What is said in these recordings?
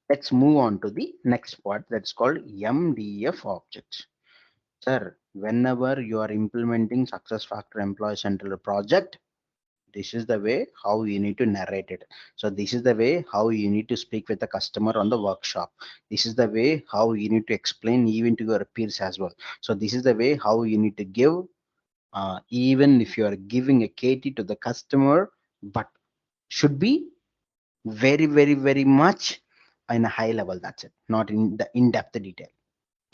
Let's move on to the next part that's called MDF objects. Sir, whenever you are implementing SuccessFactor Employee Central project, this is the way how you need to narrate it. So this is the way how you need to speak with the customer on the workshop. This is the way how you need to explain even to your peers as well. So this is the way how you need to give, even if you are giving a KT to the customer, but should be very much in a high level. That's it, not in the in-depth detail.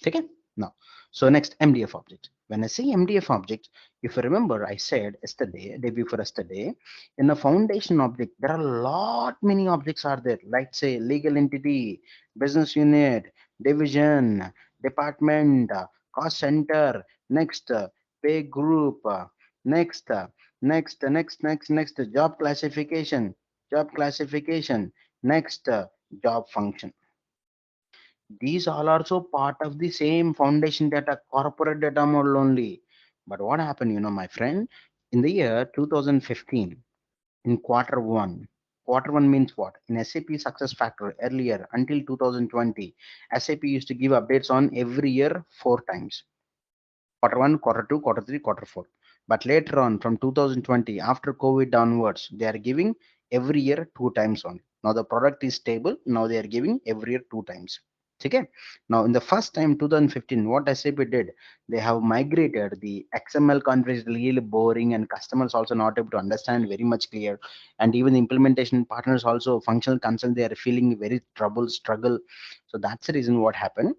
Okay. Now, so next, MDF object. When I say MDF object, if you remember, I said yesterday, day before yesterday, in a foundation object, there are a lot many objects are there. Like say legal entity, business unit, division, department, cost center, next pay group, next, next job classification, next job function. These all are also part of the same foundation data, corporate data model only. But what happened, my friend, in the year 2015, in quarter one means what? In SAP success factor earlier until 2020, SAP used to give updates on every year 4 times. Quarter one, quarter two, quarter three, quarter four. But later on, from 2020, after COVID downwards, they are giving every year 2 times only. Now the product is stable. Now they are giving every year 2 times. Okay. Now in the first time 2015, what SAP did, they have migrated the XML config really boring and customers also not able to understand very much clear, and even the implementation partners also functional consult they are feeling very trouble struggle. So that's the reason what happened.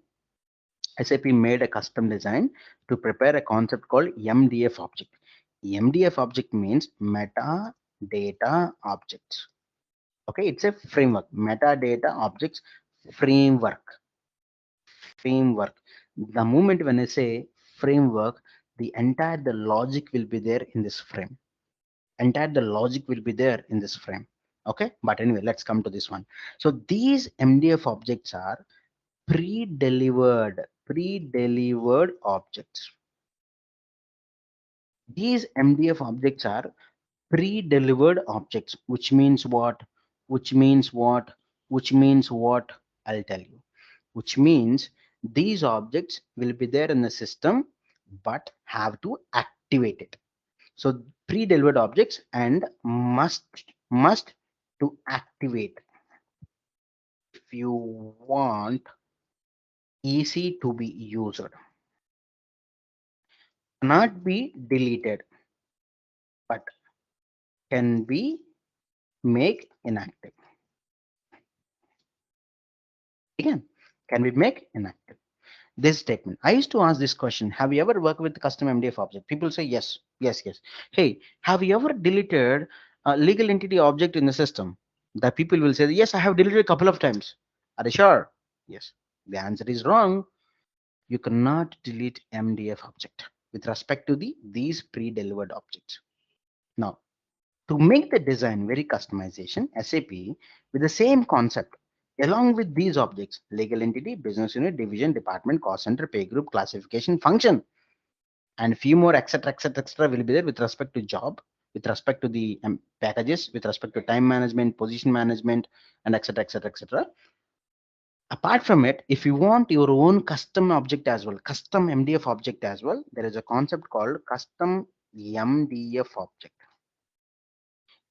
SAP made a custom design to prepare a concept called MDF object. MDF object means metadata objects. Okay, it's a framework. Metadata objects framework. Framework. The moment when I say framework, the logic will be there in this frame. The logic will be there in this frame. Okay, but anyway, let's come to this one. So these MDF objects are pre-delivered objects. These MDF objects are pre-delivered objects, which means what? Which means what? Which means what? I'll tell you. Which means these objects will be there in the system, but have to activate it. So pre-delivered objects and must to activate. If you want easy to be used, cannot be deleted, but can be make inactive. Again, can we make inactive? This statement. I used to ask this question. Have you ever worked with custom MDF object? People say yes, yes, yes. Hey, have you ever deleted a legal entity object in the system? The people will say, yes, I have deleted a couple of times. Are you sure? Yes. The answer is wrong. You cannot delete MDF object with respect to these pre-delivered objects. Now, to make the design very customization, SAP with the same concept, along with these objects, legal entity, business unit, division, department, cost center, pay group, classification, function, and few more, etc., will be there with respect to job, with respect to the packages, with respect to time management, position management, and etc. Apart from it, if you want your own custom object as well, custom MDF object as well, there is a concept called custom MDF object.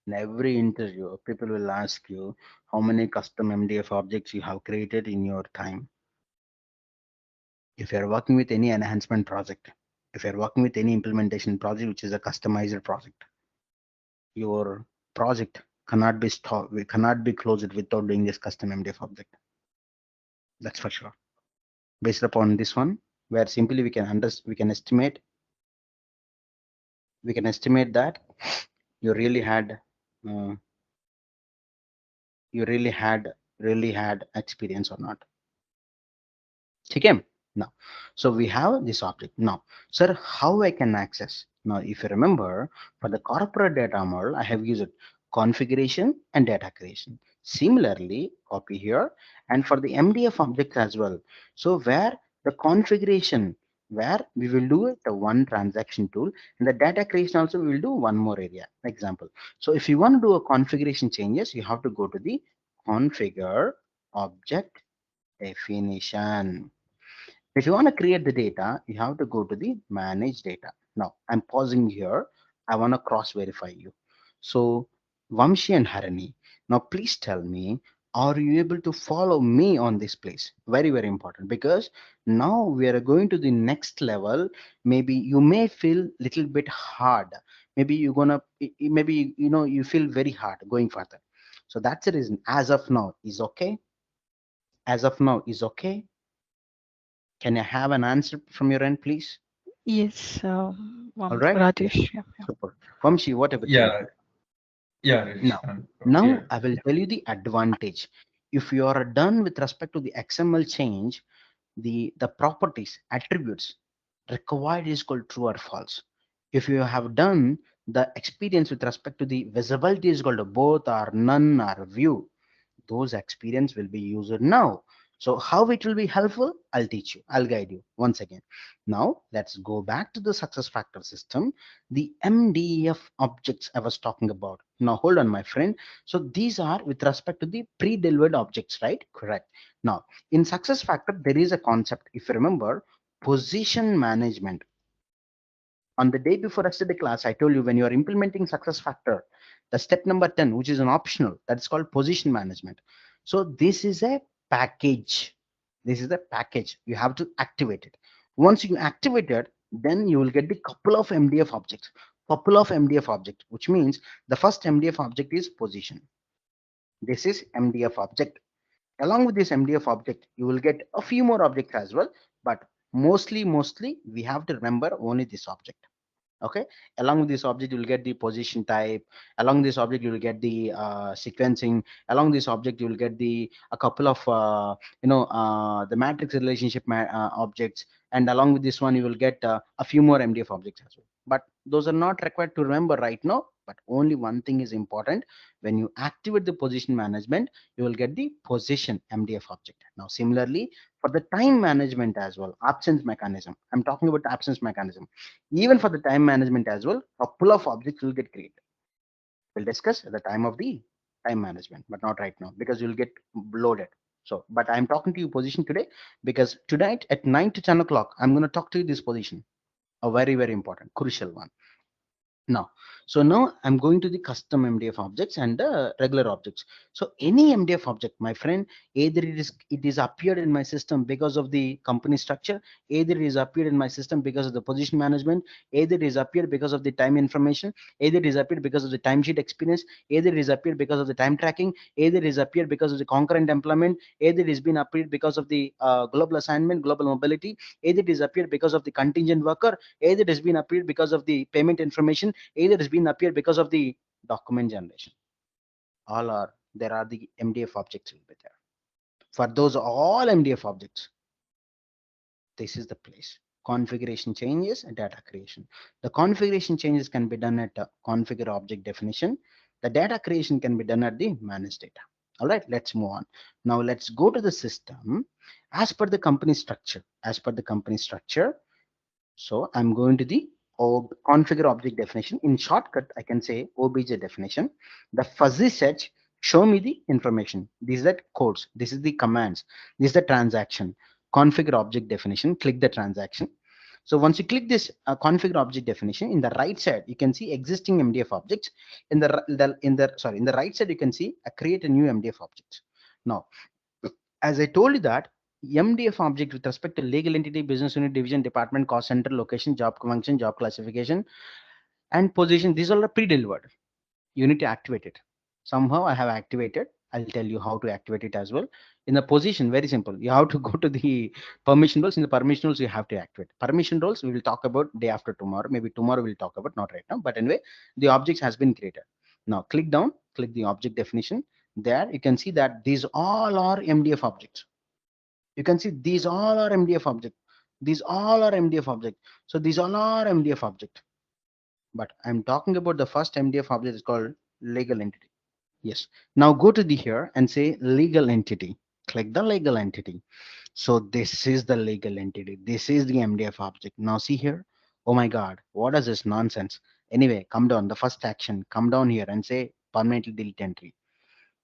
In every interview, people will ask you how many custom MDF objects you have created in your time. If you're working with any enhancement project, if you're working with any implementation project, which is a customized project, your project cannot be stopped, we cannot be closed without doing this custom MDF object. That's for sure. Based upon this one, where simply we can estimate that you really had uh, really had experience or not. Okay. Now, so we have this object. Now, sir, how I can access? Now, if you remember, for the corporate data model, I have used configuration and data creation. Similarly, copy here, and for the MDF object as well. So where the configuration, where we will do the one transaction tool, and the data creation also we will do one more area. Example. So if you want to do a configuration changes, you have to go to the configure object definition. If you want to create the data, you have to go to the manage data. Now I'm pausing here. I want to cross verify you. So Vamshi and Harini, now please tell me, are you able to follow me on this place? Very, very important, because now we are going to the next level. Maybe you may feel little bit hard. Maybe you're gonna, maybe, you feel very hard going further. So that's the reason. As of now is okay. As of now is okay. Can I have an answer from your end, please? Yes, All right. Yes. Rajesh. Yeah, yeah. Super. Vamshi, what about you? Yeah, yeah, Now, Rish, I'm now clear. I will tell you the advantage. If you are done with respect to the XML change, the properties, attributes required is called true or false. If you have done the experience with respect to the visibility is called both or none or view, those experience will be used now. So how it will be helpful, I'll teach you, I'll guide you once again. Now let's go back to the success factor system, the MDF objects I was talking about. Now hold on, my friend. So these are with respect to the pre-delivered objects, right? Correct. Now in success factor there is a concept, if you remember, position management. On the day before yesterday class, I told you when you are implementing success factor, the step number 10, which is an optional, that's called position management. So this is a package. This is a package. You have to activate it. Once you activate it, then you will get the couple of MDF objects. Couple of MDF object, which means the first MDF object is position. This is MDF object. Along with this MDF object, you will get a few more objects as well, but mostly we have to remember only this object. Okay, along with this object you will get the position type, along this object you will get the sequencing, along this object you will get the a couple of the matrix relationship objects, and along with this one you will get a few more MDF objects as well, but those are not required to remember right now. But only one thing is important: when you activate the position management, you will get the position MDF object. Now similarly, for the time management as well, absence mechanism, I'm talking about absence mechanism. Even for the time management as well, a couple of objects will get created. We'll discuss at the time of the time management, but not right now because you'll get loaded. So, but I'm talking to you position today because tonight at 9 to 10 o'clock, I'm going to talk to you this position, a very, very important, crucial one. Now, so now I'm going to the custom MDF objects and the regular objects. So any MDF object, my friend, either it is appeared in my system because of the company structure, either it is appeared in my system because of the position management, either it is appeared because of the time information, either it is appeared because of the timesheet experience, either it is appeared because of the time tracking, either it is appeared because of the concurrent employment, either it is been appeared because of the global assignment, global mobility, either it is appeared because of the contingent worker, either it has been appeared because of the payment information, either it's been appeared because of the document generation. All are there are the MDF objects will be there. For those all MDF objects, this is the place. Configuration changes and data creation. The configuration changes can be done at configure object definition. The data creation can be done at the manage data. All right, let's move on. Now let's go to the system as per the company structure. As per the company structure, so I'm going to the configure object definition. In shortcut, I can say OBJ definition. The fuzzy set show me the information. These are codes. This is the commands. This is the transaction. Configure object definition. Click the transaction. So once you click this configure object definition, in the right side you can see existing MDF objects. In the right side you can see create a new MDF object. Now, as I told you that MDF object with respect to legal entity, business unit, division, department, cost center, location, job function, job classification, and position, these all are pre-delivered. You need to activate it. Somehow I have activated. I'll tell you how to activate it as well. In the position, very simple. You have to go to the permission roles. In the permission roles, you have to activate. Permission roles, we will talk about day after tomorrow. Maybe tomorrow we'll talk about, not right now. But anyway, the objects has been created. Now click down, click the object definition. There you can see that these all are MDF objects. You can see these all are MDF object. These all are MDF object. So these all are MDF object. But I'm talking about the first MDF object is called legal entity. Yes. Now go to the here and say legal entity. Click the legal entity. So this is the legal entity. This is the MDF object. Now see here. Oh my God, what is this nonsense? Anyway, come down. The first action, come down here and say permanently delete entry.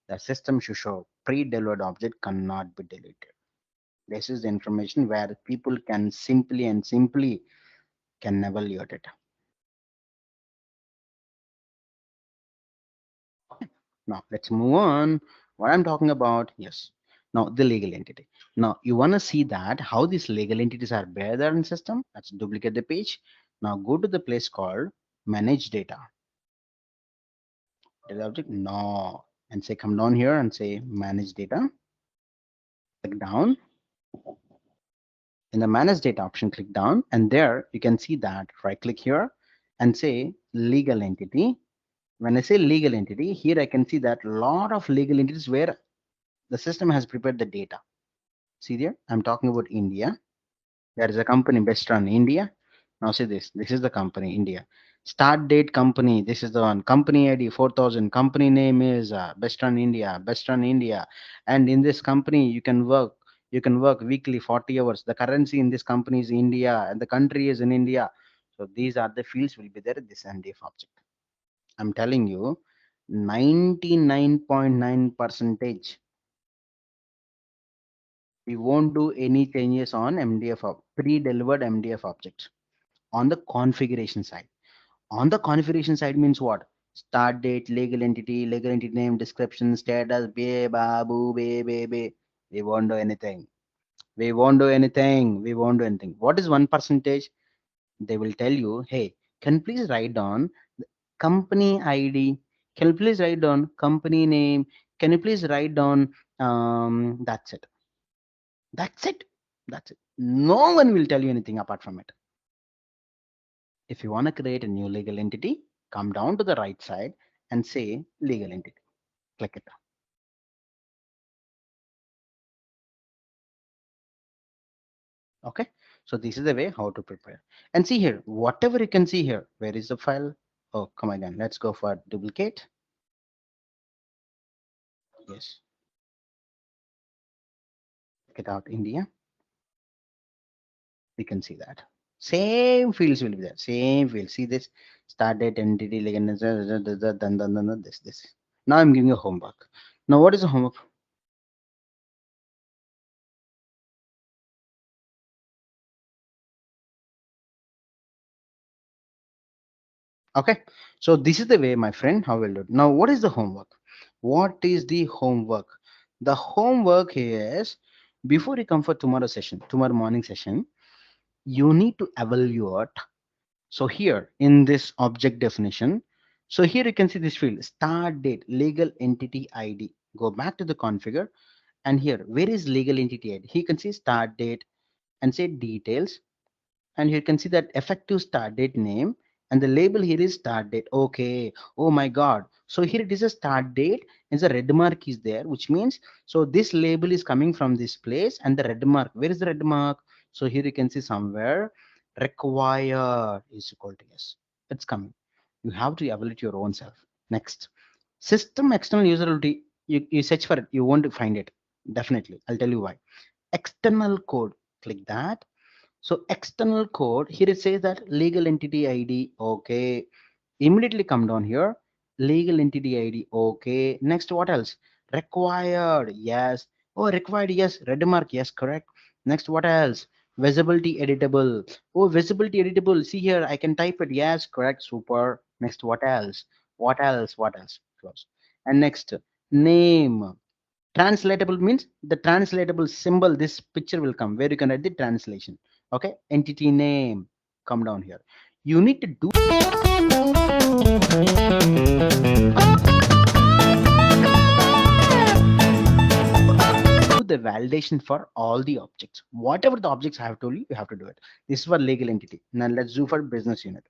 The system should show pre-delivered object cannot be deleted. This is the information where people can simply can evaluate it. Now let's move on. What I'm talking about, yes. Now the legal entity. Now you want to see that how these legal entities are there in system. Let's duplicate the page. Now go to the place called manage data. Data object, no, and say come down here and say manage data. Click down. In the manage data option, click down, and there you can see that right click here and say legal entity. When I say legal entity, here I can see that a lot of legal entities where the system has prepared the data. See there, I'm talking about India. There is a company based on India. Now see this. This is the company India. Start date company. This is the one. Company ID 4000. Company name is based on India. Based on India. And in this company, you can work. You can work weekly 40 hours. The currency in this company is India, and the country is in India. So these are the fields will be there in this MDF object. I'm telling you, 99.9 percentage. We won't do any changes on MDF pre-delivered MDF object on the configuration side. On the configuration side means what? Start date, legal entity name, description, status, be babu, be. We won't do anything. We won't do anything. We won't do anything. What is 1%? They will tell you, hey, can you please write down company ID? Can you please write down company name? Can you please write down that's it. That's it. That's it. No one will tell you anything apart from it. If you want to create a new legal entity, come down to the right side and say legal entity. Click it. Okay. So this is the way how to prepare. And see here, whatever you can see here, where is the file? Oh, come again. Let's go for duplicate. Yes. Get out India. We can see that. Same fields will be there. Same field. See this start date, entity, legal, this. Now I'm giving you homework. Now what is the homework? Okay, so this is the way, my friend, how we'll do it. Now, what is the homework? What is the homework? The homework is before you come for tomorrow session, tomorrow morning session, you need to evaluate. So here in this object definition, so here you can see this field start date, legal entity ID. Go back to the configure, and here where is legal entity ID? Here you can see start date and say details, and you can see that effective start date name, and the label here is start date. Okay, oh my god, so here it is a start date and the red mark is there, which means so this label is coming from this place, and the red mark, where is the red mark? So here you can see somewhere required is equal to yes, it's coming. You have to evaluate your own self. Next, system external usability. You search for it, you won't find it. Definitely, I'll tell you why. External code, click that. So external code, here it says that legal entity ID. Okay. Immediately come down here. Legal entity ID. Okay. Next, what else? Required. Yes. Oh, required. Yes. Red mark. Yes. Correct. Next, what else? Visibility editable. Oh, visibility editable. See here, I can type it. Yes. Correct. Super. Next, what else? What else? What else? Close. And next, name. Translatable means the translatable symbol, this picture will come where you can write the translation. Okay, entity name, come down here. You need to do the validation for all the objects. Whatever the objects I have told you, you have to do it. This is for legal entity. Now let's do for business unit.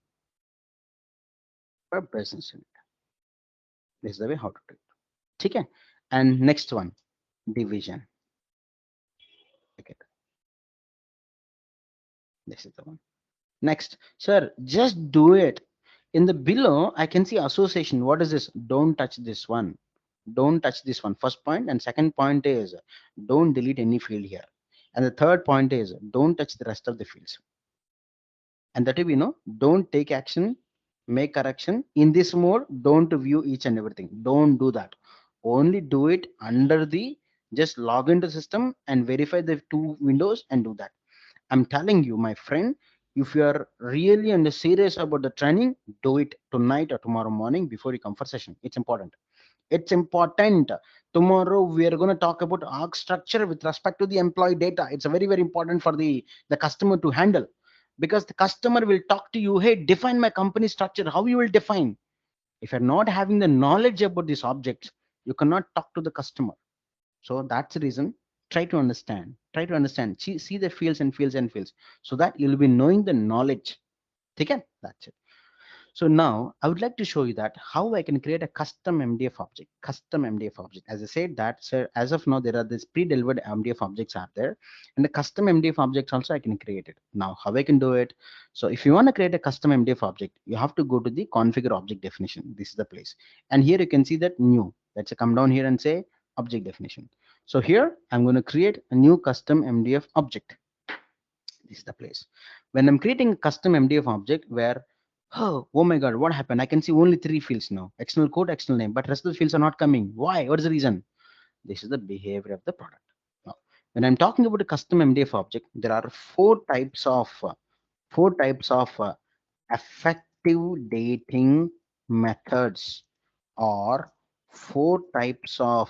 For business unit, this is the way how to do it. Okay. And next one, division. Okay, this is the one. Next, sir, just do it. In the below, I can see association. What is this? Don't touch this one. Don't touch this one. First point, and second point is don't delete any field here. And the third point is don't touch the rest of the fields. And that we know, don't take action, make correction. In this mode, don't view each and everything. Don't do that. Only do it under the Just log into the system and verify the two windows and do that. I'm telling you, my friend, if you are really and serious about the training, do it tonight or tomorrow morning before you come for session. It's important. It's important. Tomorrow we are going to talk about org structure with respect to the employee data. It's a very, very important for the customer to handle, because the customer will talk to you, hey, define my company structure. How you will define? If you're not having the knowledge about these objects, you cannot talk to the customer. So that's the reason. Try to understand, see the fields and fields and fields, so that you'll be knowing the knowledge. Okay, that's it. So now I would like to show you that how I can create a custom MDF object. Custom MDF object. As I said that, so as of now, there are these pre-delivered MDF objects are there, and the custom MDF objects also I can create it. Now how I can do it? So if you want to create a custom MDF object, you have to go to the configure object definition. This is the place, and here you can see that new. Let's come down here and say object definition. So here I'm going to create a new custom MDF object. This is the place. When I'm creating a custom MDF object where, oh my God, what happened? I can see only three fields now: external code, external name, but rest of the fields are not coming. Why? What is the reason? This is the behavior of the product. Now, when I'm talking about a custom MDF object, there are four types of effective dating methods, or four types of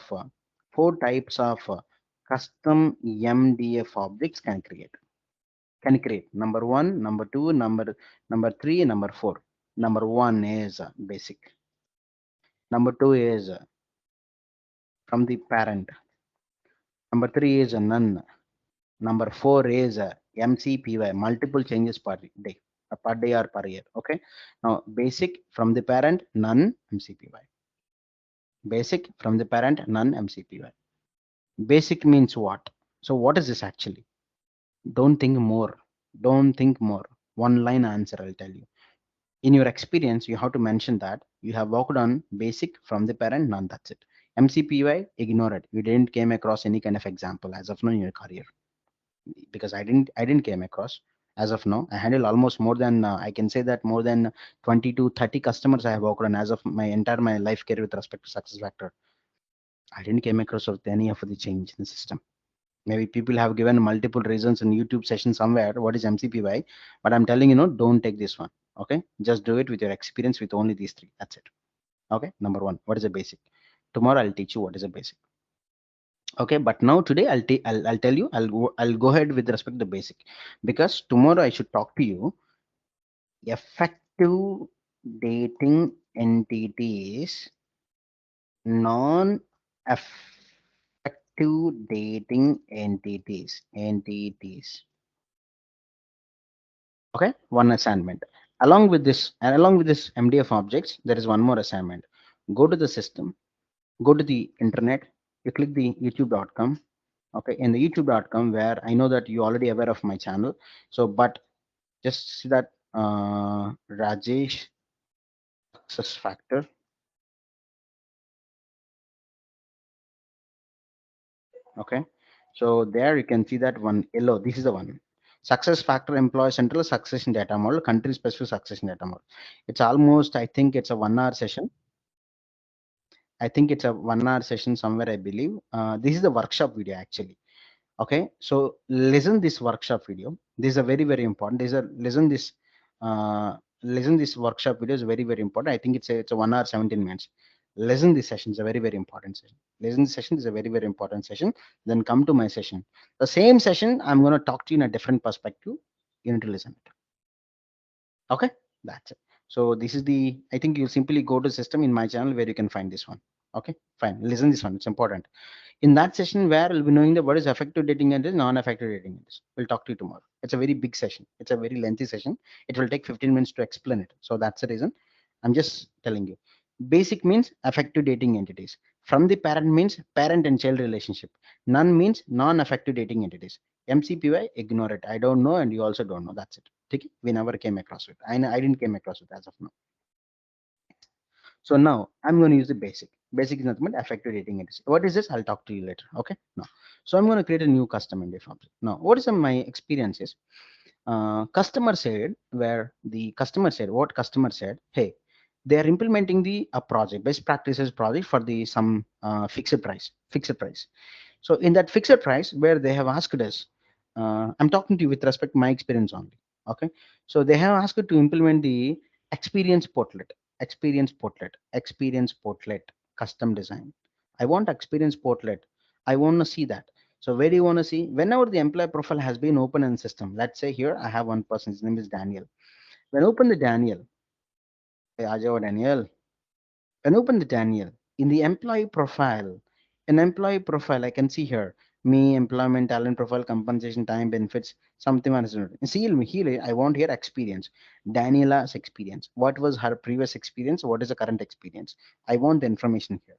custom MDF objects can create. Number one, number two, number three, number four. Number one is basic. Number two is from the parent. Number three is none. Number four is MCPY, multiple changes per day or per year. Okay. Now basic from the parent, none, MCPY. Basic from the parent, none, MCPY. Basic means what? So what is this actually? Don't think more. Don't think more. One line answer, I'll tell you. In your experience, you have to mention that you have worked on basic from the parent, none, that's it. MCPY, ignore it. You didn't came across any kind of example as of now in your career, because I didn't came across as of now. I handle almost more than I can say that more than 20 to 30 customers I have worked on as of my life career with respect to success factor. I didn't came across with any of the change in the system. Maybe people have given multiple reasons in YouTube session somewhere what is MCPY, but I'm telling you, no, don't take this one. Okay, just do it with your experience with only these three. That's it. Okay, number one, what is a basic? Tomorrow I'll teach you what is a basic. Okay, but now today I'll tell you, I'll go ahead with respect to basic, because tomorrow I should talk to you effective dating entities, non effective dating entities. Okay, one assignment. Along with this MDF objects, there is one more assignment. Go to the system, go to the internet, you click the youtube.com. Okay, in the youtube.com, where I know that you already aware of my channel. So, but just see that Rajesh Success Factor. Okay, so there you can see that one yellow. This is the one. Success Factor Employee Central Succession Data Model, Country Specific Succession Data Model. It's almost, I think it's a 1 hour session. I think it's a 1 hour session somewhere, I believe. This is the workshop video actually. Okay, so listen this workshop video. This is a very, very important. Listen this workshop video is very, very important. I think it's a 1 hour 17 minutes. Listen this session is a very, very important session. Listen this session is a very, very important session. Then come to my session. The same session I'm going to talk to you in a different perspective. You need to listen it. Okay, that's it. So this is the, I think you simply go to system in my channel where you can find this one. Okay, fine. Listen this one. It's important. In that session where we'll be knowing the what is effective dating and is non-effective dating. We'll talk to you tomorrow. It's a very big session. It's a very lengthy session. It will take 15 minutes to explain it. So that's the reason I'm just telling you. Basic means effective dating entities. From the parent means parent and child relationship. None means non-effective dating entities. MCPY, ignore it. I don't know, and you also don't know. That's it. Okay? We never came across it. I didn't came across it as of now. So now I'm going to use the basic. Basic is nothing but effective dating entities. What is this? I'll talk to you later. Okay. Now, so I'm going to create a new custom MDF object. Now, what is my experience is, customer said, where the customer said, what customer said, hey, they are implementing the a project, best practices project for the some fixed price. So in that fixed price where they have asked us, I'm talking to you with respect to my experience only. Okay. So they have asked to implement the experience portlet, experience portlet, custom design. I want experience portlet. I want to see that. So where do you want to see? Whenever the employee profile has been open in the system, let's say here I have one person, his name is Daniel. When I open the Daniel, hey, Ajo Daniel, when I open the Daniel, in the employee profile, an employee profile, I can see here, me, employment, talent profile, compensation, time, benefits, something on see here, I want here experience. Daniela's experience. What was her previous experience? What is the current experience? I want the information here.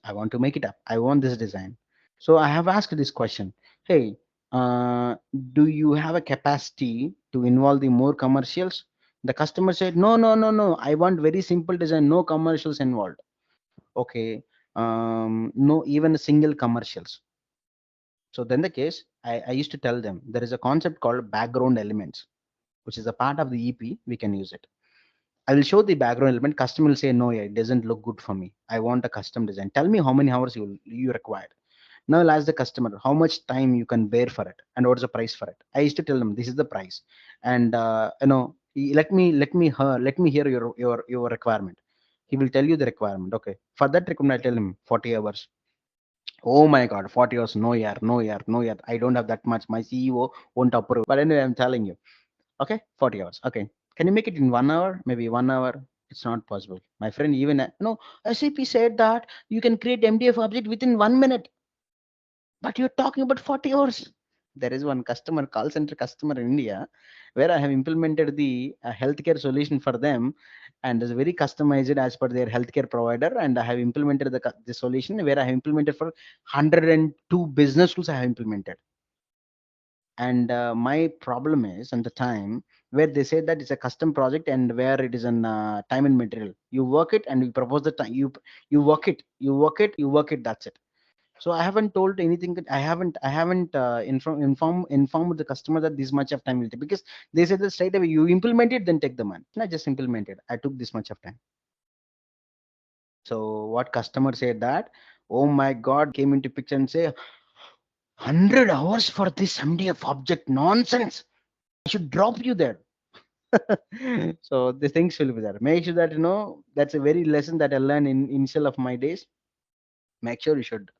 I want to make it up. I want this design. So I have asked this question. Hey, do you have a capacity to involve the more commercials? The customer said, no, no, no, no. I want very simple design, no commercials involved. Okay. No, even a single commercials. So then the case, I used to tell them there is a concept called background elements, which is a part of the EP. We can use it. I will show the background element. Customer will say, no, yeah, it doesn't look good for me. I want a custom design. Tell me how many hours you require. Now I'll ask the customer how much time you can bear for it and what's the price for it. I used to tell them this is the price, and let me hear your requirement. He will tell you the requirement. Okay, for that requirement, I tell him 40 hours. Oh my God, 40 hours? No, yeah, no, yeah, no, yeah. I don't have that much. My CEO won't approve. But anyway, I'm telling you. Okay, 40 hours. Okay, can you make it in 1 hour? Maybe 1 hour. It's not possible, my friend. Even no, SAP said that you can create MDF object within 1 minute. But you're talking about 40 hours. There is one customer, call center customer in India, where I have implemented the healthcare solution for them, and is very customized as per their healthcare provider. And I have implemented the solution where I have implemented for 102 business rules I have implemented. And my problem is at the time where they say that it's a custom project and where it is an time and material. You work it and you propose the time. You work it, you work it, you work it. That's it. So I haven't told anything. I haven't informed the customer that this much of time will take, because they said that straight away you implement it, then take the money. I just implemented. I took this much of time. So what customer said that, oh my God, came into picture and say 100 hours for this MDF object, nonsense. I should drop you there. So the things will be there. Make sure that that's a very lesson that I learned in initial of my days. Make sure you should.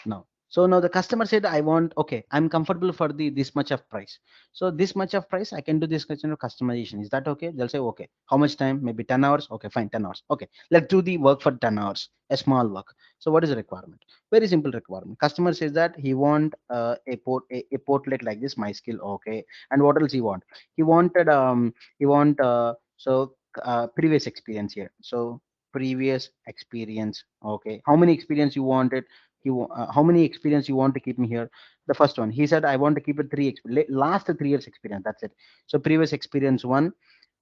Now, so now the customer said, I want, okay, I'm comfortable for the this much of price. So this much of price, I can do this kind of customization. Is that okay? They'll say, okay. How much time? Maybe 10 hours. Okay, fine, 10 hours. Okay, let's do the work for 10 hours, a small work. So what is the requirement? Very simple requirement. Customer says that he want a portlet like this, my skill. Okay. And what else he want? He want previous experience here. So previous experience. Okay. How many experience you wanted? How many experience you want to keep me here? The first one, he said, I want to keep it last 3 years experience. That's it. So previous experience one,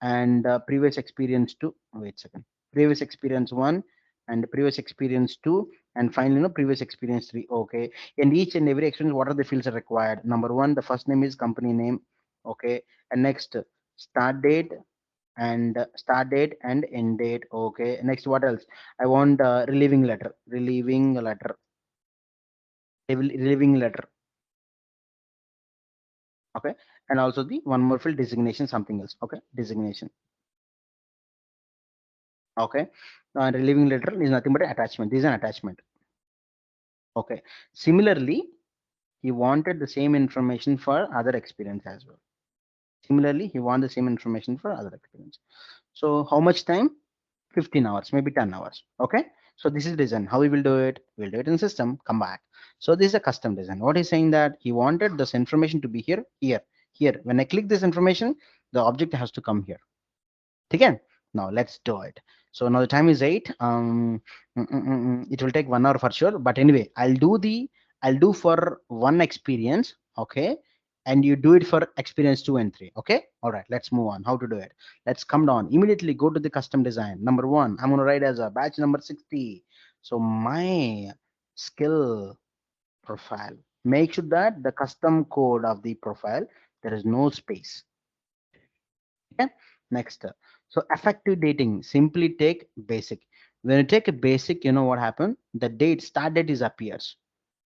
and previous experience two. Wait a second. Previous experience one, and previous experience two, and finally, previous experience three. Okay. And each and every experience, what are the fields are required? Number one, the first name is company name. Okay. And next, start date, and end date. Okay. Next, what else? I want relieving letter. Okay. And also the one more field, designation, something else. Okay. Designation. Okay. Relieving letter is nothing but an attachment. This is an attachment. Okay. Similarly, he wanted the same information for other experience as well. Similarly, he want the same information for other experience. So how much time? 15 hours, maybe 10 hours. Okay. So this is design. How we will do it? We'll do it in system. Come back. So this is a custom design. What he's saying that he wanted this information to be here, here, here. When I click this information, the object has to come here. Again. Now let's do it. So now the time is 8. It will take 1 hour for sure. But anyway, I'll do for one experience. Okay. And you do it for experience 2 and 3. Okay. All right. Let's move on. How to do it? Let's come down immediately. Go to the custom design. Number 1, I'm going to write as a batch number 60. So my skill profile. Make sure that the custom code of the profile, there is no space. Okay. Next. So effective dating, simply take basic. When you take a basic, you know what happened? The date, start date is appears.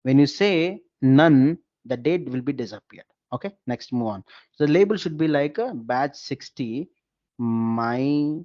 When you say none, the date will be disappeared. Okay, next move on. So the label should be like a batch 60, my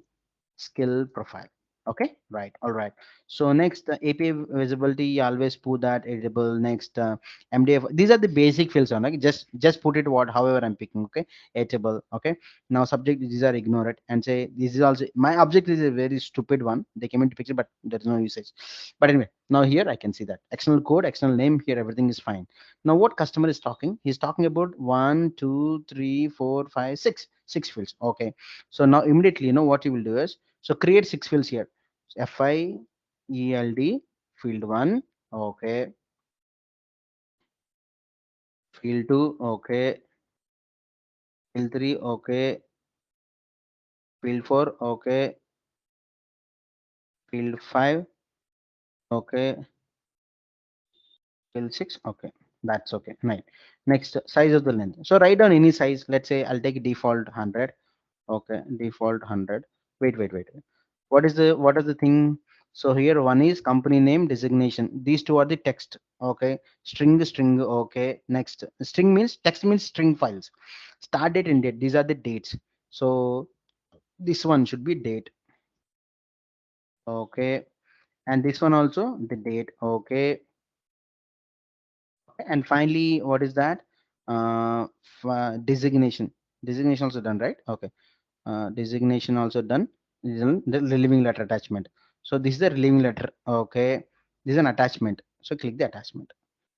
skill profile. Okay, right, all right. So next, API visibility, always put that editable. Next, MDF, these are the basic fields on, like just put it what however I'm picking. Okay, editable. Okay, now subject, these are ignore it and say this is also my object is a very stupid one, they came into picture but there's no usage. But anyway, now here I can see that external code, external name, here everything is fine. Now what customer is talking, he's talking about 1 2 3 4 5 6 fields. Okay, so now immediately, you know what you will do is, so create 6 fields here. FIELD field 1, okay, field 2, okay, field 3, okay, field 4, okay, field 5, okay, field 6, okay. That's okay. Right. Next, size of the length. So write down any size. Let's say I'll take default 100. Okay, default 100. Wait. What is the thing? So here one is company name designation. These two are the text. Okay, string. Okay, next string means text means string files. Start date and date. These are the dates. So this one should be date. Okay, and this one also the date. Okay, and finally what is that? Designation. Designation also done, right? Okay. Designation also done. This is the relieving letter attachment. So this is the relieving letter. Okay, this is an attachment, so click the attachment.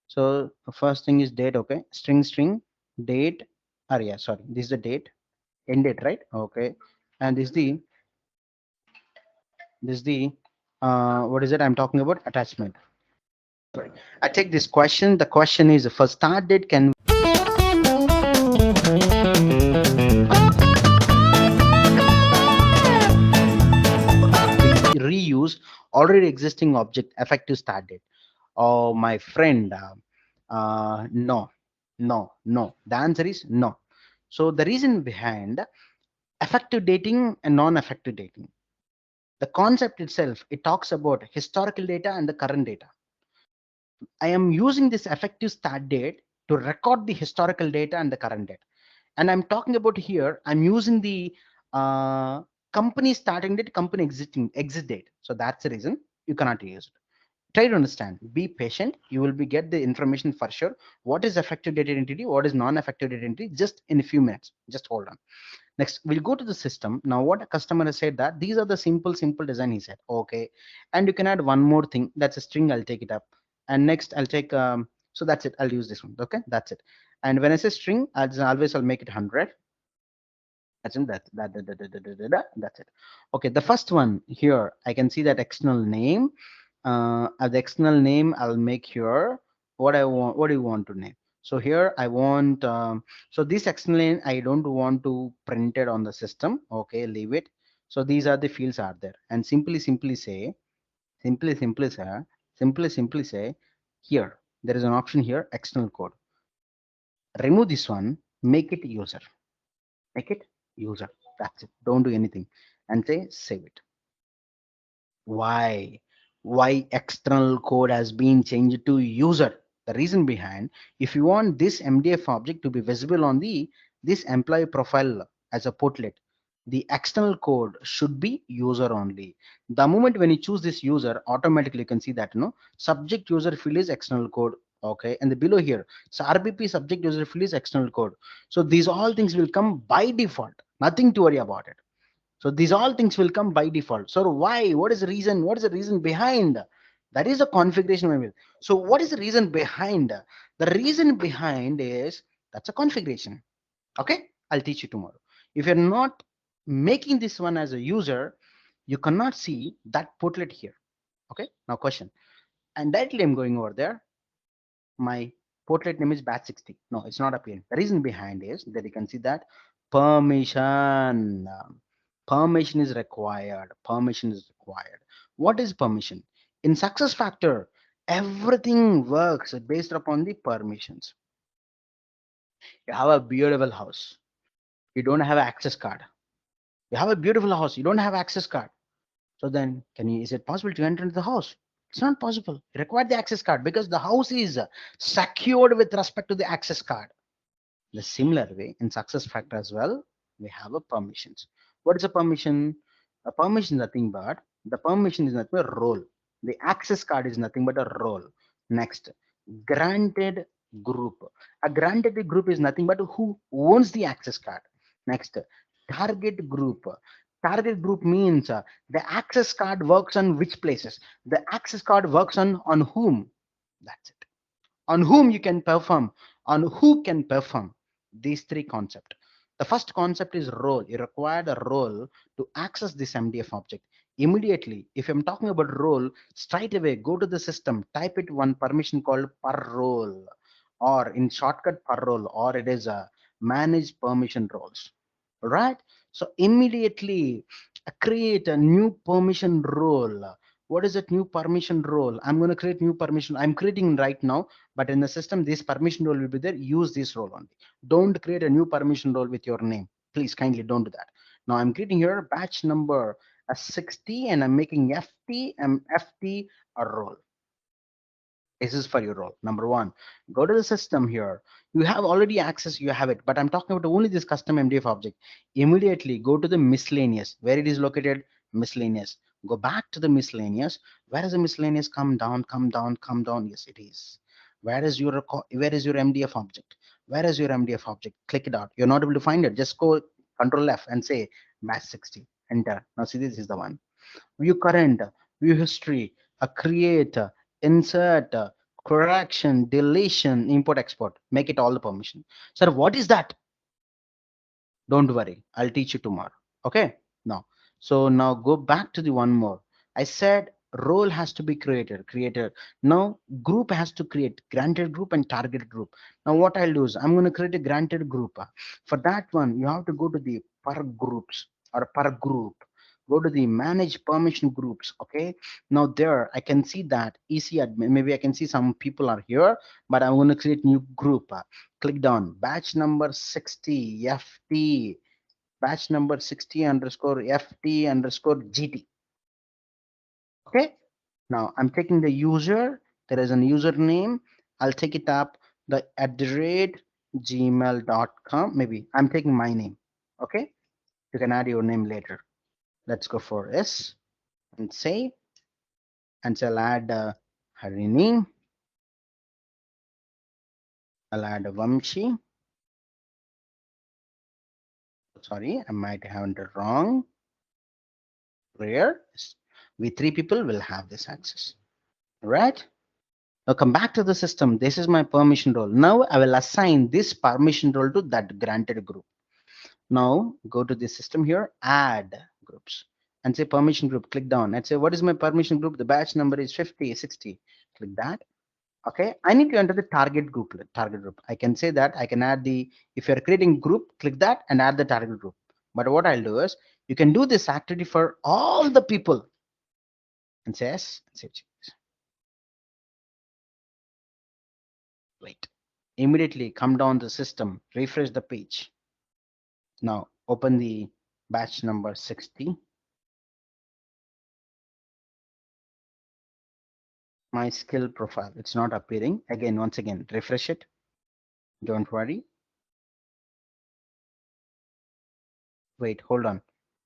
So first thing is date. Okay, string date, or yeah, sorry, this is the date, end date, right? Okay, and this is the what is it I'm talking about, attachment. Sorry, I take this question. The question is, for start date, can we reuse already existing object effective start date? Oh, my friend, no, no. The answer is no. So the reason behind effective dating and non-effective dating, the concept itself, it talks about historical data and the current data. I am using this effective start date to record the historical data and the current date. And I'm talking about here, I'm using the company starting date, company existing exit date. So that's the reason you cannot use it. Try to understand, be patient, you will be get the information for sure. What is effective data entity, what is non-effective data entity, just in a few minutes, just hold on. Next, we'll go to the system. Now what a customer has said, that these are the simple design, he said. Okay, and you can add one more thing, that's a string, I'll take it up. And next I'll take so that's it, I'll use this one. Okay, that's it. And when I say string, I'll make it 100. That's in that's it. Okay, the first one here, I can see that external name. As the external name, I'll make here what I want. What do you want to name? So here I want. So this external name, I don't want to print it on the system. Okay, leave it. So these are the fields are there, and simply say, simply say, here there is an option here, external code. Remove this one, make it user. Make it user. That's it. Don't do anything, and say save it. Why external code has been changed to user? The reason behind, if you want this MDF object to be visible on the this employee profile as a portlet, the external code should be user only. The moment when you choose this user, automatically you can see that subject user field is external code. Okay, and the below here, so RBP subject user field is external code. So these all things will come by default, nothing to worry about it. So these all things will come by default. So why? What is the reason? What is the reason behind? That is the configuration we will. So what is the reason behind? The reason behind is that's a configuration. Okay, I'll teach you tomorrow. If you're not making this one as a user, you cannot see that portlet here. Okay, now question. And directly I'm going over there. My portlet name is batch 60. No, it's not appearing. The reason behind is that you can see that permission. Permission is required. Permission is required. What is permission? In SuccessFactor, everything works based upon the permissions. You have a beautiful house. You don't have access card. You have a beautiful house. You don't have access card. So then is it possible to enter into the house? It's not possible. You require the access card because the house is secured with respect to the access card. The similar way in success factor as well, we have a permissions. What is a permission? A permission is nothing but the permission is nothing but a role. The access card is nothing but a role. Next, granted group. A granted group is nothing but who owns the access card. Next, target group. Target group means the access card works on which places. The access card works on whom. That's it. On whom you can perform, on who can perform. These three concepts. The first concept is role. You require a role to access this MDF object. Immediately, if I'm talking about role, straight away go to the system, type it one permission called per role, or in shortcut per role, or it is a manage permission roles. All right. So immediately create a new permission role. What is that new permission role? I'm going to create new permission. I'm creating right now, but in the system, this permission role will be there. Use this role only. Don't create a new permission role with your name. Please kindly don't do that. Now I'm creating here batch number 60 and I'm making FT a role. This is for your role. Number one, go to the system here. You have already access, you have it, but I'm talking about only this custom MDF object. Immediately go to the miscellaneous, where it is located, miscellaneous. Go back to the miscellaneous. Where is the miscellaneous? Come down, come down, come down. Yes, it is. Where is your MDF object? Where is your MDF object? Click it out. You're not able to find it. Just go Control F and say batch 60. Enter. Now see, this is the one. View current, view history, create, insert, correction, deletion, import, export. Make it all the permission. Sir, what is that? Don't worry, I'll teach you tomorrow. Okay. Now, so now go back to the one more. I said role has to be created. Now group has to create granted group and target group. Now what I'll do is I'm going to create a granted group. For that one, you have to go to the per groups or per group. Go to the manage permission groups. Okay. Now there I can see that EC admin. Maybe I can see some people are here, but I'm going to create new group. Click down batch number 60 FT batch number 60 underscore FT underscore GT. Okay. Now I'm taking the user. There is a username. I'll take it up the @gmail.com. Maybe I'm taking my name. Okay. You can add your name later. Let's go for S and save. And so I'll add Harini. I'll add Vamshi. Sorry, I might have it wrong. Where we three people will have this access. Right? Now come back to the system. This is my permission role. Now I will assign this permission role to that granted group. Now go to the system here, add groups and say permission group. Click down and say, what is my permission group? The batch number is 50, 60. Click that. Okay. I need to enter the target group. I can say that I can add the, if you're creating group, click that and add the target group. But what I'll do is you can do this activity for all the people and say yes. Wait, immediately come down the system, refresh the page. Now open the batch number 60. My skill profile, it's not appearing. Again, once again, refresh it. Don't worry. Wait, hold on.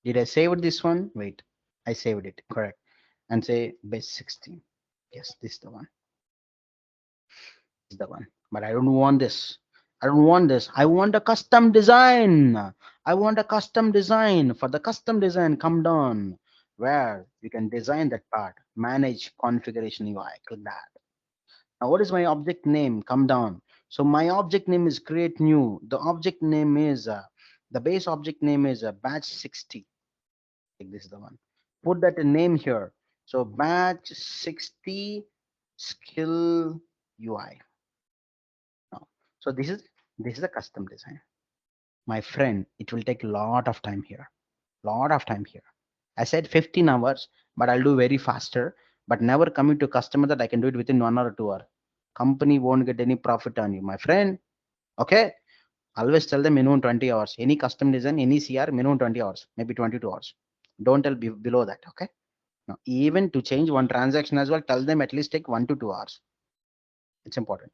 Did I save this one? Wait, I saved it, correct. And say base 16. Yes, this is the one. This is the one. But I don't want this. I don't want this. I want a custom design. I want a custom design. For the custom design, come down where you can design that part. Manage configuration UI. Click that. Now, what is my object name? Come down. So my object name is create new. The object name is the base object name is batch 60. Like this is the one. Put that name here. So batch 60 skill UI. Now, so this is a custom design. My friend, it will take a lot of time here. Lot of time here. I said 15 hours, but I'll do very faster. But never commit to customer that I can do it within 1 or 2 hours. Company won't get any profit on you, my friend. Okay. Always tell them minimum 20 hours. Any custom design, any CR, minimum 20 hours, maybe 22 hours. Don't tell below that. Okay. Now, even to change one transaction as well, tell them at least take 1 to 2 hours. It's important.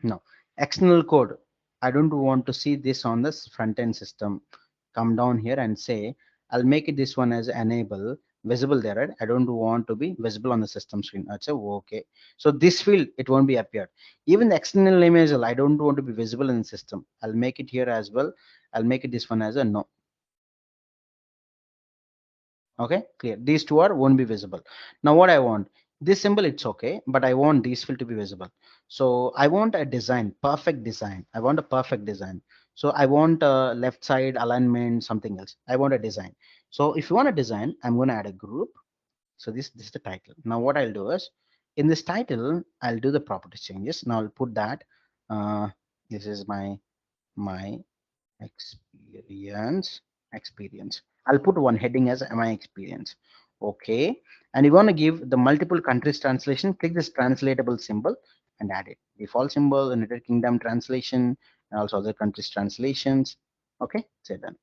Now, external code. I don't want to see this on this front end system. Come down here and say, I'll make it this one as enable visible there, right? I don't want to be visible on the system screen. I'd say, okay. So this field, it won't be appeared. Even the external image, I don't want to be visible in the system. I'll make it here as well. I'll make it this one as a no. Okay, clear. These two are won't be visible. Now what I want, this symbol, it's okay, but I want these field to be visible. So I want a design, perfect design. I want a perfect design. So I want a left side alignment, something else. I want a design. So if you want a design, I'm going to add a group. So this is the title. Now what I'll do is, in this title, I'll do the property changes. Now I'll put that uh, this is my experience. I'll put one heading as my experience. Okay, and you want to give the multiple countries translation, click this translatable symbol and add it. Default symbol, United Kingdom translation, and also other countries translations. Okay, say done.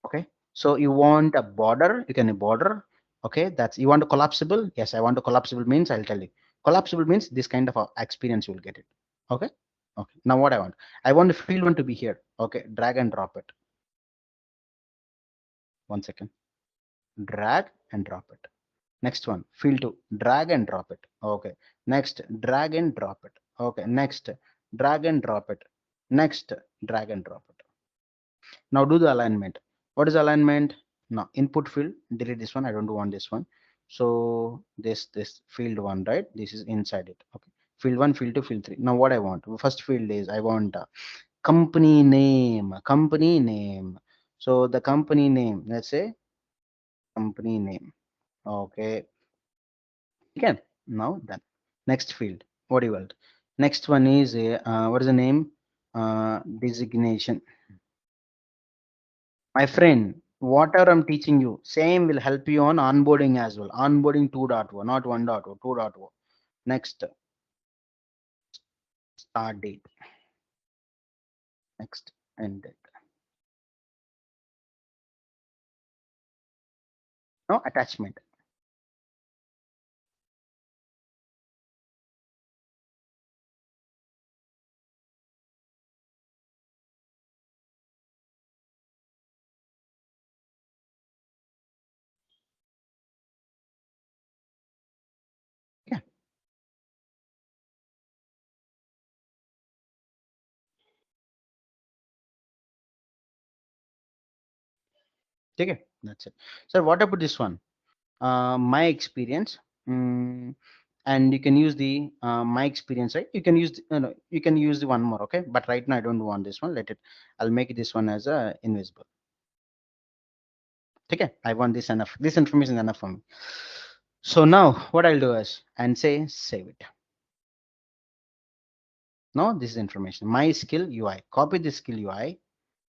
Okay, so you want a border, you can a border. Okay, that's, you want a collapsible. Yes, I want a collapsible means, I'll tell you. Collapsible means this kind of experience you will get it. Okay. Okay, now what I want the field one to be here. Okay, drag and drop it. 1 second. Drag and drop it. Next one, field 2, drag and drop it. Okay, next, drag and drop it. Okay, next, drag and drop it. Next, drag and drop it. Now do the alignment. What is alignment? Now input field, delete this one. I don't want this one. So this field 1, right? This is inside it. Okay, field 1, field 2, field 3. Now what I want, first field is, I want company name. Company name. So the company name, let's say company name. Okay, again, now done. Next field, what do you want? Next one is a what is the name? Designation. My friend, whatever I'm teaching you, same will help you on onboarding as well. Onboarding 2.0, not 1.0, 2.0. Next, start date. Next, end date. No attachment. Yeah, okay, that's it. So what about this one? My experience. Mm, and you can use the my experience, right? You can use no, you can use the one more. Okay, but right now I don't want this one. Let it, I'll make this one as a invisible. Okay, I want this enough, this information is enough for me. So now what I'll do is, and say save it. Now this is information, my skill UI. Copy the skill UI,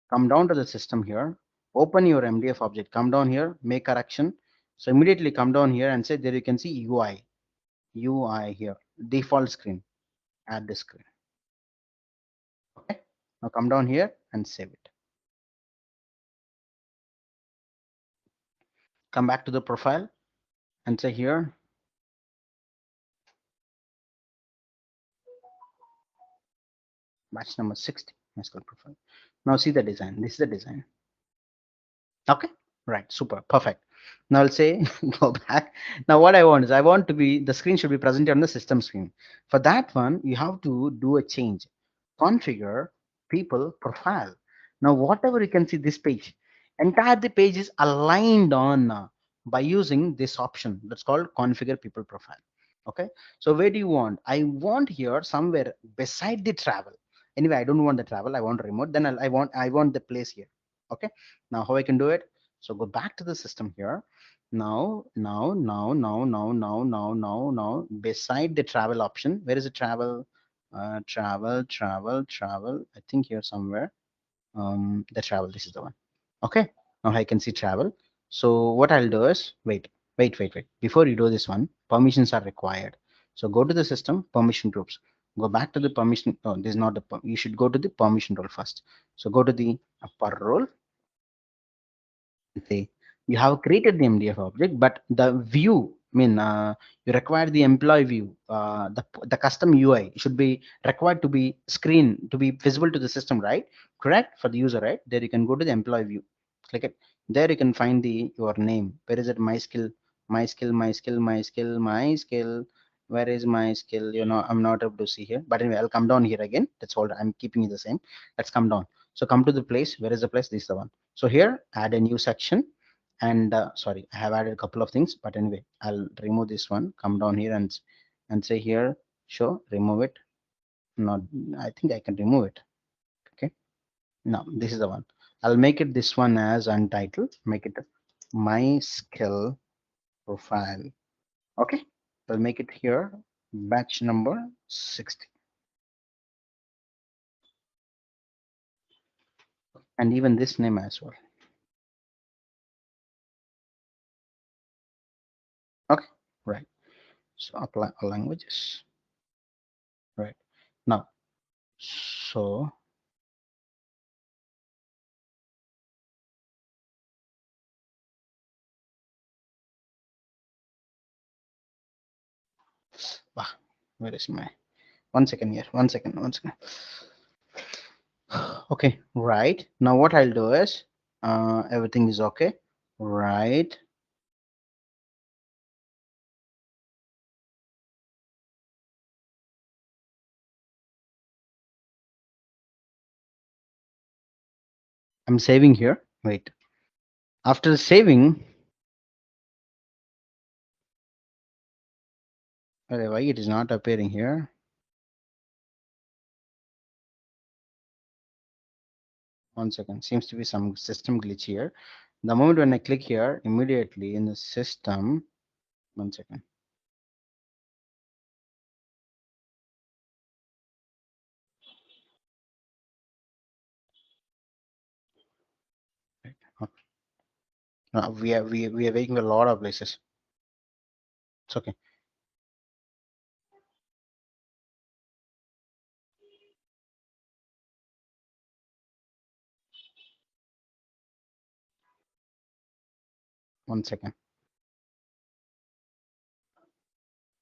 come down to the system here, open your MDF object, come down here, make correction. So immediately come down here and say, there you can see UI here, default screen, add the screen. Okay, now come down here and save it. Come back to the profile and say here, batch number 60, my school profile. Now see the design, this is the design. Okay, right, super, perfect. Now I'll say go back. Now what I want is, I want to be, the screen should be presented on the system screen. For that one, you have to do a change, configure people profile. Now whatever you can see this page, entire the page is aligned on by using this option that's called configure people profile. Okay, so where do you want? I want here somewhere beside the travel. Anyway, I don't want the travel, I want remote. Then I want the place here. Okay, now how I can do it? So go back to the system here. Now, beside the travel option, where is the travel? Travel. I think here somewhere. The travel. This is the one. Okay. Now I can see travel. So what I'll do is, wait. Before you do this one, permissions are required. So go to the system, permission groups. Go back to the permission. Oh, this is not the. You should go to the permission role first. So go to the upper role. Say You have created the MDF object, but the view, I mean, you require the employee view. The custom UI should be required to be screen to be visible to the system, right? Correct for the user, right? There you can go to the employee view, click it. There you can find the your name. Where is it? My skill, my skill, my skill, my skill, my skill. Where is my skill? You know, I'm not able to see here. But anyway, I'll come down here again. That's all. I'm keeping it the same. Let's come down. So come to the place. Where is the place? This is the one. So here, add a new section and sorry, I have added a couple of things, but anyway, I'll remove this one, come down here and say here show, remove it. Not, I think I can remove it. Okay, now this is the one. I'll make it this one as untitled, make it my skill profile. Okay, I'll make it here batch number 60, and even this name as well. Okay, right. So apply all languages, right? Now, so where is my 1 second here, 1 second, 1 second. Okay, right. Now what I'll do is everything is okay. Right. I'm saving here. Wait. After saving, why it is not appearing here? 1 second. Seems to be some system glitch here. The moment when I click here, immediately in the system, 1 second. Right. We are making a lot of places. It's okay. One second.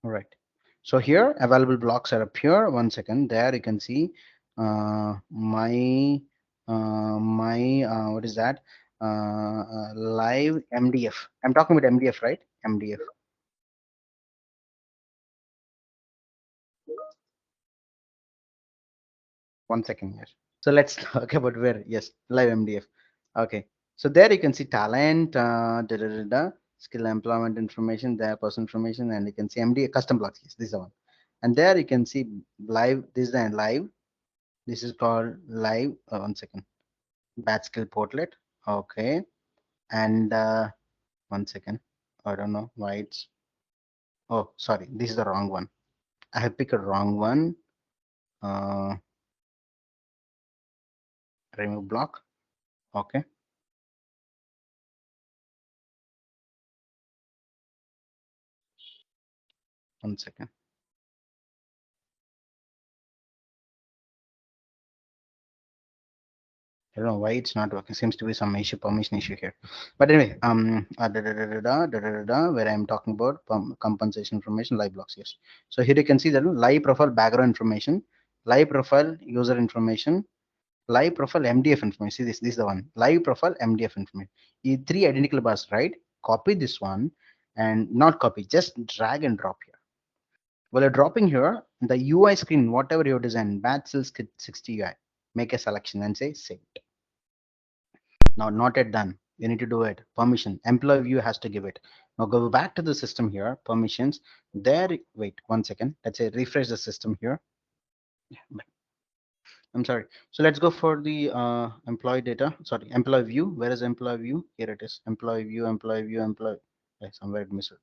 All right. So here available blocks are up here. 1 second. There you can see my what is that? Live MDF. I'm talking about MDF, right? MDF. 1 second here. So let's talk about where. Yes, live MDF. Okay. So there you can see talent, skill employment information, there person information, and you can see MDF custom blocks. Yes, this is the one. And there you can see live. This is the live. This is called live. 1 second. Batch skill portlet. Okay. And 1 second. I don't know why it's. Oh, sorry. This is the wrong one. I have picked a wrong one. Uh, remove block. Okay. 1 second. I don't know why it's not working. Seems to be some issue, permission issue here. But anyway, where I'm talking about compensation information, live blocks. Yes. So here you can see that live profile background information, live profile user information, live profile MDF information. See this is the one. Live profile MDF information. Three identical bars, right? Copy this one and not copy, just drag and drop here. While you're dropping here, the UI screen, whatever you design, batch cells 60 UI, make a selection and say save. Now, not yet done. You need to do it. Permission. Employee view has to give it. Now go back to the system here. Permissions. There. Wait 1 second. Let's say refresh the system here. Yeah, I'm sorry. So let's go for the employee data. Sorry, employee view. Where is employee view? Here it is. Employee view. Employee view. Employee. Okay, somewhere it missed.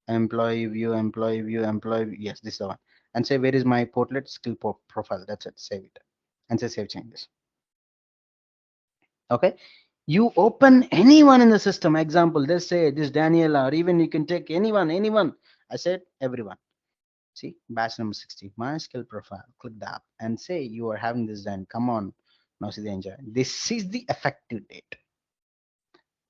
Employee view. Employee view. Employee view. Yes, this is the one. And say where is my portlet skill profile. That's it. Save it. And say save changes. Okay, you open anyone in the system, example, let's say this Daniela, or even you can take anyone. I said everyone. See, batch number 60, my skill profile, click that and say you are having this done. Come on, now see the enjoy. This is the effective date.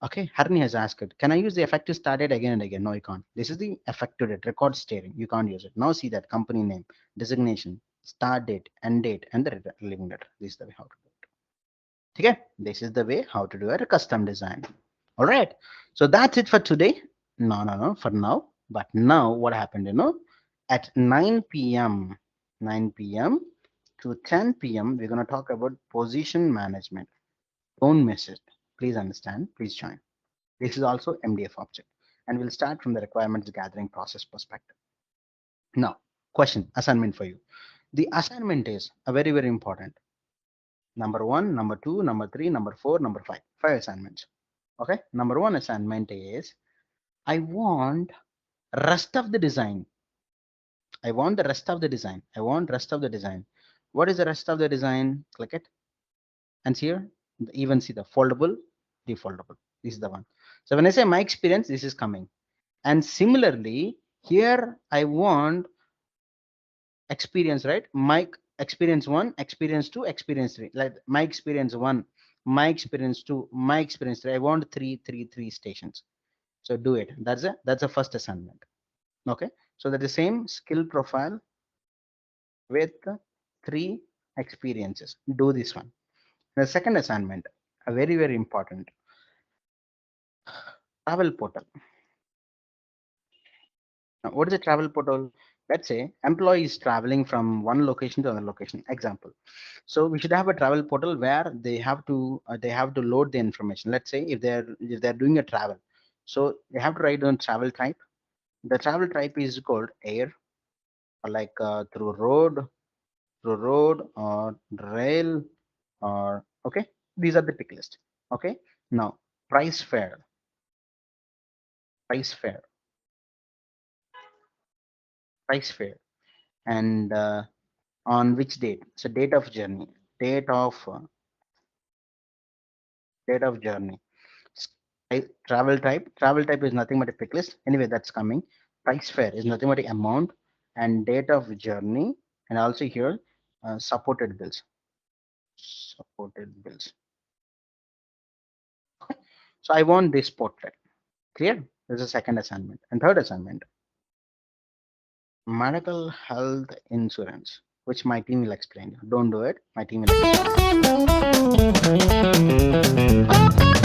Okay, Harni has asked it. Can I use the effective start date again and again? No, you can't. This is the effective date, record steering. You can't use it. Now see that company name, designation, start date, end date, and the living letter. This is the way how to do it. Okay, this is the way how to do a custom design. All right. So that's it for today. No, for now. But now what happened, at 9 p.m., 9 p.m. to 10 p.m., we're going to talk about position management. Don't miss it. Please understand. Please join. This is also MDF object. And we'll start from the requirements gathering process perspective. Now, question, assignment for you. The assignment is a very, very important. Number 1, number 2, number 3, number 4, number 5. 5 assignments. Okay. Number 1 assignment is I want rest of the design. I want the rest of the design. I want rest of the design. What is the rest of the design? Click it. And here, even see the foldable, defoldable. This is the one. So when I say my experience, this is coming. And similarly, here I want experience, right? My experience 1, experience 2, experience 3. Like my experience 1, my experience 2, my experience 3. I want three stations. So do it. That's a first assignment. Okay. So that the same skill profile with 3 experiences. Do this one. The second assignment, a very, very important, travel portal. Now, what is a travel portal? Let's say employee is traveling from one location to another location. Example. So we should have a travel portal where they have to load the information. Let's say if they're doing a travel, so they have to write down travel type. The travel type is called air, or like through road or rail, or okay. These are the pick list. Okay. Now price fare, price fare, price fare, and on which date? So date of journey, date of uh, date of journey. Travel type. Travel type is nothing but a pick list. Anyway, that's coming. Price fare is nothing but the amount and date of journey, and also here supported bills. Supported bills. So I want this portrait. Clear? This is the second assignment. And third assignment, medical health insurance, which my team will explain. Don't do it. My team will explain.